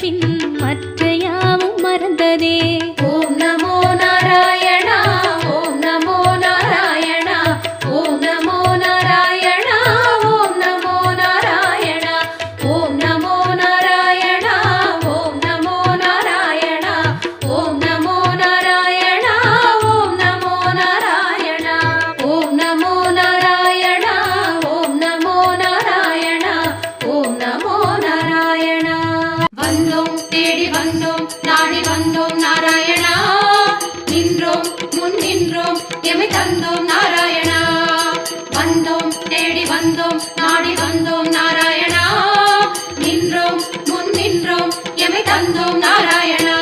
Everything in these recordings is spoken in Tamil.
பின் மற்ற யாவும் மறந்ததே. ஓம் நமோ நாராயணா ஓம் நமோ நாராயணா ஓம் நமோ நாராயணா ஓம் நமோ நாராயணா ஓம் நமோ நாராயணா ஓம் நமோ நாராயணா ஓம் நமோ நாராயணா ஓம் நமோ நாராயணா ஓம் நமோ நாராயணா ஓம் நமோ நாராயணா ஓம் நமோ நாராயணா. வந்தோம் தேடி வந்தோம் நாடி வந்தோம் நாராயணா, நின்றோம் முன் நின்றோம் எமை தந்தோம் நாராயணா. வந்தோம் தேடி வந்தோம் நாடி வந்தோம் நாராயணா, நின்றோம் முன் நின்றோம் எமை தந்தோம் நாராயணா.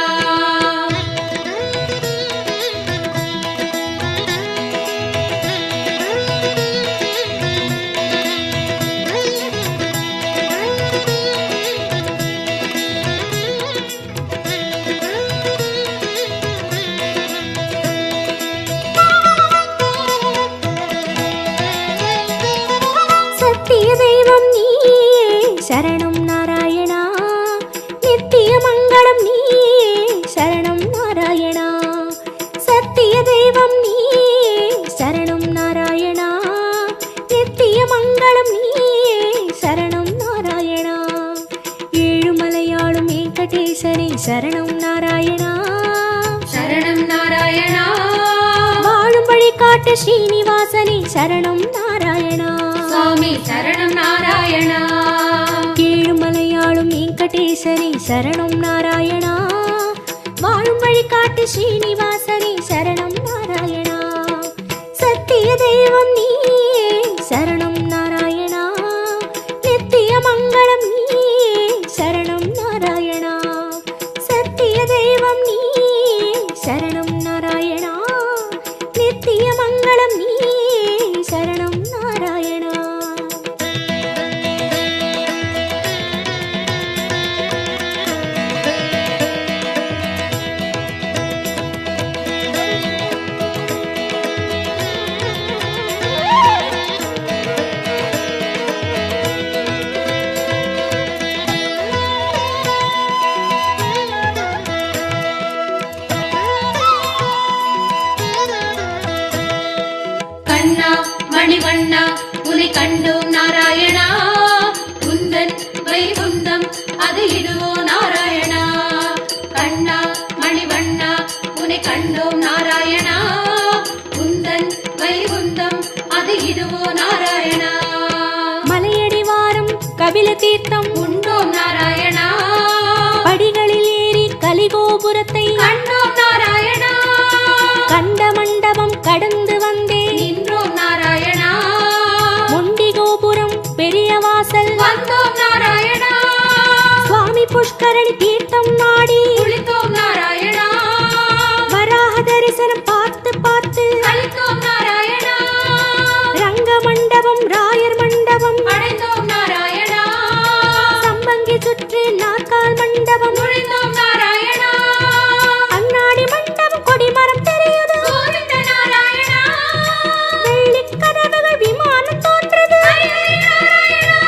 சத்திய தெய்வம் நீயே சரணம் நாராயணா, நித்திய மங்களம் நீயே சரணம் நாராயணா. சத்திய தெய்வம் நீயே சரணம் நாராயணா, நித்திய மங்களம் நீயே சரணம் நாராயணா. ஏழுமலையாளும் வெங்கடேசனே சரணம் நாராயணா, சரணம் நாராயணா. வாழும் வழிகாட்டு ஸ்ரீனிவாசனே சரணம் நாராயணா, சுவாமி சரணம் நாராயணா. ஏழுமலையாளும் வெங்கடேசனே சரணம் நாராயணா, வாழும் வழிகாட்டு ஸ்ரீனிவாசனே சரணம் நாராயணா. சத்திய தெய்வம் நீயே சரணம் நாராயணா, நித்திய மங்களம் நீயே சரணம் நாராயணா. சத்திய தெய்வம் நீயே சரணம் நாராயணா, நித்திய மங்களம் நீயே சரணம் நாராயணா. கண்ணா மணிவண்ணா உனை கண்டோம் நாராயணா, குந்தன் வைகுந்தம் அது இதுவோ நாராயணா. கண்ணா மணிவண்ணா உனை கண்டோம் நாராயணா, குந்தன் வைகுந்தம் அது இதுவோ நாராயணா. மலையடி வாரம் கபில தீர்த்தம் உண்டோம் நாராயணா, படிகளில் ஏறி கலிகோபுரத்தை கண்டோம் நாராயணா. கண்ட மண்டபம் கடந்து வந்தேன், நின்றோம் நாராயணா, முண்டி கோபுரம் பெரிய வாசல் வந்தோம் நாராயணா. சுவாமி புஷ்கரணி தீர்த்தம் நாடி குளித்தோம் நாராயணா, வராக தரிசனம் பார்த்து பார்த்து அளித்தோம் நாராயணா. ரங்க மண்டபம் ராயர் மண்டபம் அடைந்தோம் நாராயணா, சம்பங்கி சுற்றி நாற்கால் மண்டபம் நுழைந்தோம் நாராயணா. அண்ணாடி மண்டபம் கொடிமரம் தெரியுது, கோவிந்த நாராயணா, வெள்ளிக் கதவுகள் விமானம் தோன்றுது. ஹரி நாராயணா,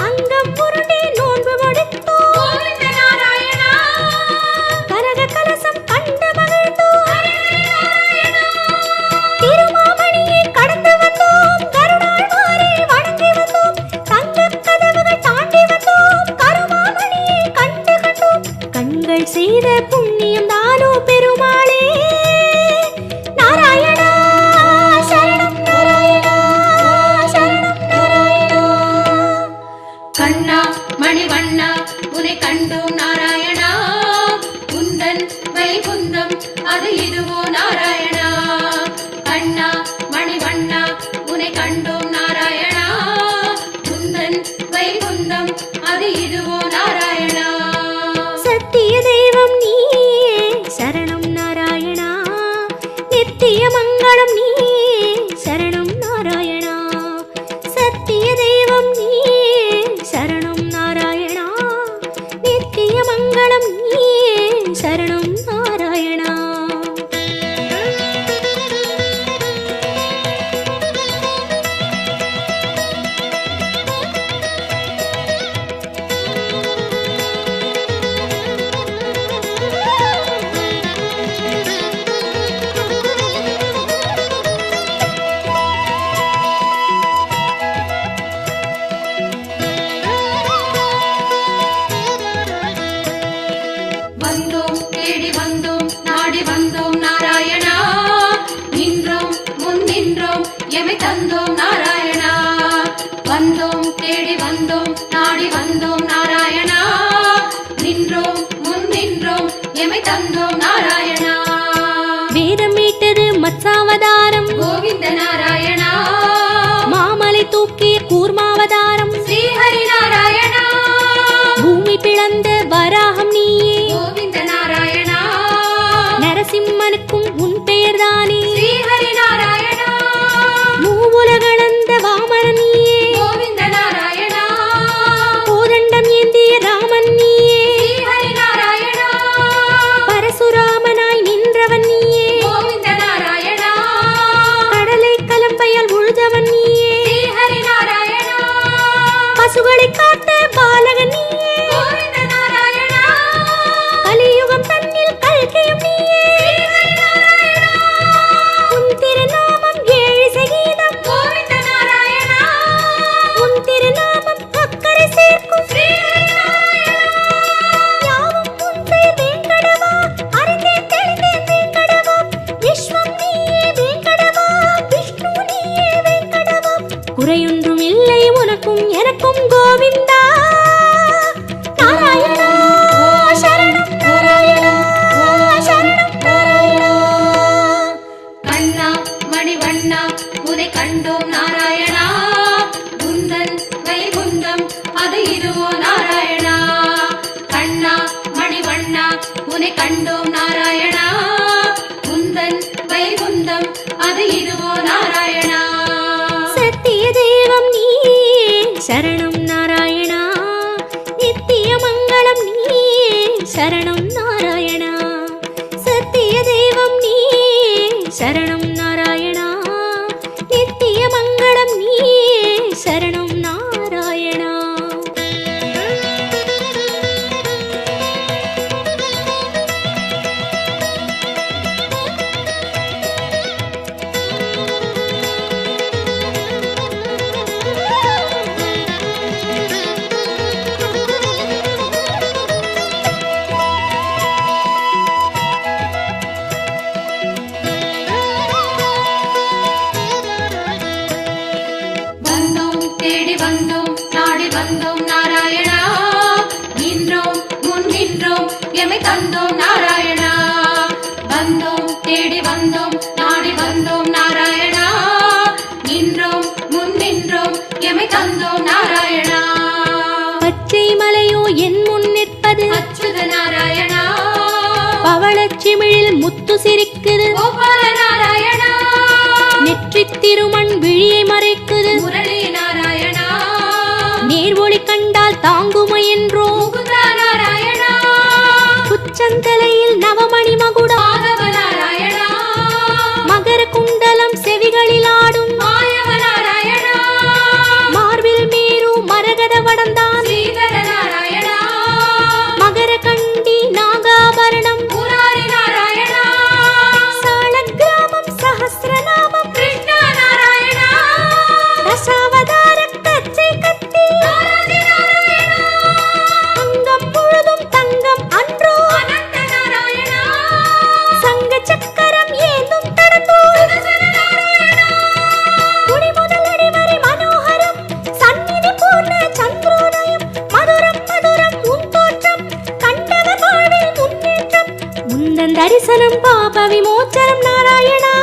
அங்கம் புரண்டி நோன்பு முடித்தோம், கோவிந்த நாராயணா, கனக கலசம் கண்டு மகிழ்ந்தோம். ஹரி நாராயணா, திருமாமணியை கடந்து வந்தோம், கருடாழ்வாரை வணங்கி வந்தோம், தங்கக் கதவுகள் தாண்டி வந்தோம், கருமாமணியை கண்டு கண்டோம். கண்கள் செய்த புண்ணியம் தானோ பெருமாளே. நாராயணா சரணம் நாராயணா சரணம் நாராயணா. கண்ணா மணிவண்ணா உனை கண்டோம் நாராயணா, குந்தன் வைகுந்தம் அது இதுவோ நாராயணா. கண்ணா மணிவண்ணா உனை கண்டோம் நாராயணா, குந்தன் வைகுந்தம் அது இதுவோ நாராயணா. சத்திய தெய்வம் நீயே சரணம் நாராயணா, நித்திய மங்களம் நீயே சரணம் நாராயணா. சத்திய தெய்வம் நீயே சரணம் நாராயணா, நித்திய மங்களம் நீயே சரணம் நாராயணா. தந்தோம் நாராயணா. வேதம் மீட்டது மத்சாவதாரம், கோவிந்த நாராயணா. மாமலை தூக்கிய கூர்மாவதாரம், ஸ்ரீஹரி நாராயணா. பூமி பிளந்த வராகம் நீயே, கோவிந்த நாராயணா. நரசிம்மனுக்கும் உன் பெயர்தானே, ஸ்ரீஹரி நாராயணா. மூவுலகளந்த வாமனன் நீயே, கோவிந்த நாராயணா. கோதண்டம் ஏந்திய ராமன் நீயே, ஸ்ரீஹரி நாராயணா. பரசுராமனாய் நின்றவன் நீயே, கோவிந்த நாராயணா. கடலை கலம்பையால் உழுதவன் நீயே, ஸ்ரீஹரி நாராயணா. பசுகளை காத்த பாலகன் நீயே, கோவிந்த நாராயணா. கலியுகம் தன்னில் கல்கியும் நீயே, ஸ்ரீஹரி நாராயணா. உன் திருநாமம் ஏழிசை கீதம், கோவிந்த நாராயணா. உன் திருநாமம் அக்கறை சேர்க்கும், ஸ்ரீஹரி நாராயணா. யாவும் உன் பெயர் வேங்கடவா, அறிந்தேன் தெளிந்தேன் வேங்கடவா, விஸ்வம் நீயே வேங்கடவா, விஷ்ணு நீயே வேங்கடவா, குறையொன்றும் இல்லை உனக்கும் எனக்கும் கோவிந்தா. நாராயணா சரணம், நாராயணா சரணம், நாராயணா. கண்ணா மணிவண்ணா உனை கண்டோம் நாராயணா. குந்தன் வைகுந்தம் அது இதுவோ நாராயணா. கண்ணா மணிவண்ணா உனை கண்டோம் நாராயணா. குந்தன் வைகுந்தம் அது இதுவோ நாராயணா. சத்திய தெய்வம் நீயே சரணம் நாராயணா, நித்திய மங்களம் நீயே சரணம் நாராயணா. சத்திய தெய்வம் நீயே சரணம் நாராயணா, நித்திய மங்களம் நீயே சரணம் நாராயணா. வந்தோம் தேடி வந்தோம் நாடி வந்தோம் நாராயணா. நின்றோம் முன் நின்றோம் எமை தந்தோம் நாராயணா. வந்தோம் தேடி வந்தோம் நாடி வந்தோம் நாராயணா. நின்றோம் முன் நின்றோம் எமை தந்தோம் நாராயணா. பச்சை மலையோ என் முன் நிற்பது, அச்சுத நாராயணா. பவளச்சிமிழில் முத்து சிரிக்குது, கோபால நாராயணா. நெற்றித் திருமண் விழியை மறைக்குது, முரளி நாராயணா. நேர்வொளி கண்டால் தாங்குமை என்றோ, முகுந்தா நாராயணா. குச்சந்தலையில் நவமணி மகுடம், மாதவ நாராயணா. மகர குண்டலம் செவிகளில் ஆடும், மாயவ நாராயணா. மார்பில் மேரு மரகத வடந்தான், ஸ்ரீதர நாராயணா. மகர கண்டி நாகாபரணம், முராரி நாராயணா. சாலக்கிராமம் சஹஸ்ரநாமம், கிருஷ்ண நாராயணா. ரசாவதார கச்சை கத்தி, ஆதி நாராயணா. அங்கம் முழுதும் தங்கம் அன்றோ, அனந்த நாராயணா. சங்க சக்கரம் ஏந்தும் தடந்தோ, சுதர்சன நாராயணா. முடி முதல் அடி வரை மனோகரம், சந்நிதி பூர்ண சந்திரோதயம், மதுரம் மதுரம் உன் தோற்றம், கண்டவர் வாழ்வில் முன்னேற்றம், முந்தன் தரிசனம் பாப விமோச்சனம் நாராயணா.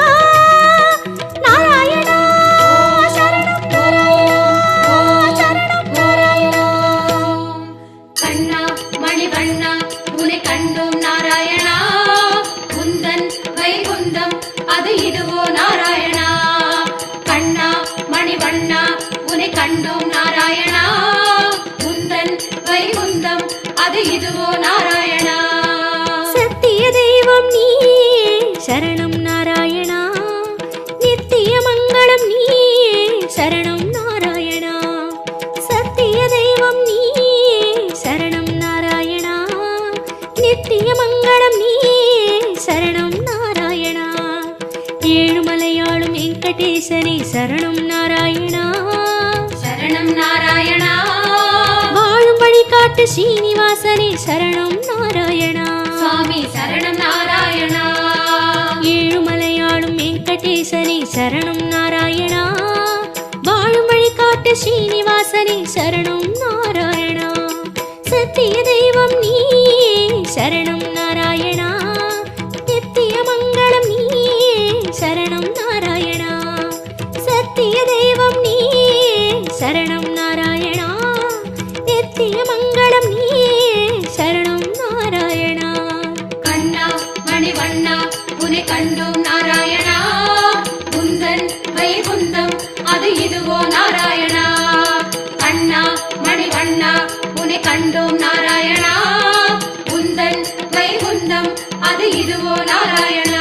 நாராயணா சரணம், நாராயணா சரணம், நாராயணா. கண்ணா மணிவண்ணா உனை கண்டோம் நாராயணா. குந்தன் வைகுந்தம் அது இதுவோ நாராயணா. கண்ணா மணிவண்ணா உனை கண்டோம் நாராயணா. குந்தன் வைகுந்தம் அது இதுவோ நாராயணா. சத்திய தெய்வம் நீயே சரணம் நாராயணா, நித்திய மங்களம் நீயே சரணம் நாராயணா. சத்திய தெய்வம் நீயே சரணம் நாராயணா, நித்திய மங்களம் நீயே சரணம் நாராயணா. ஏழுமலையாளும் வெங்கடேசனே சரணம் நாராயணா. சரணம் நாராயணா. வாழும் வழிகாட்டு ஸ்ரீனிவாசனே சரணம் நாராயணா. சுவாமி சரணம் நாராயணா. ஏழுமலையாளும் வெங்கடேசனே சரணம் நாராயணா. வாழும் வழிகாட்டு ஸ்ரீனிவாசனே சரணம் நாராயணா. சத்திய தெய்வம் நீயே சரணம் நாராயணா. உன்னை கண்டோம் நாராயணா உந்தன் வைகுந்தம் அது இதுவோ நாராயணா கண்ணா மணிவண்ணா உன்னை கண்டோம் நாராயணா உந்தன் வைகுந்தம் அது இதுவோ நாராயணா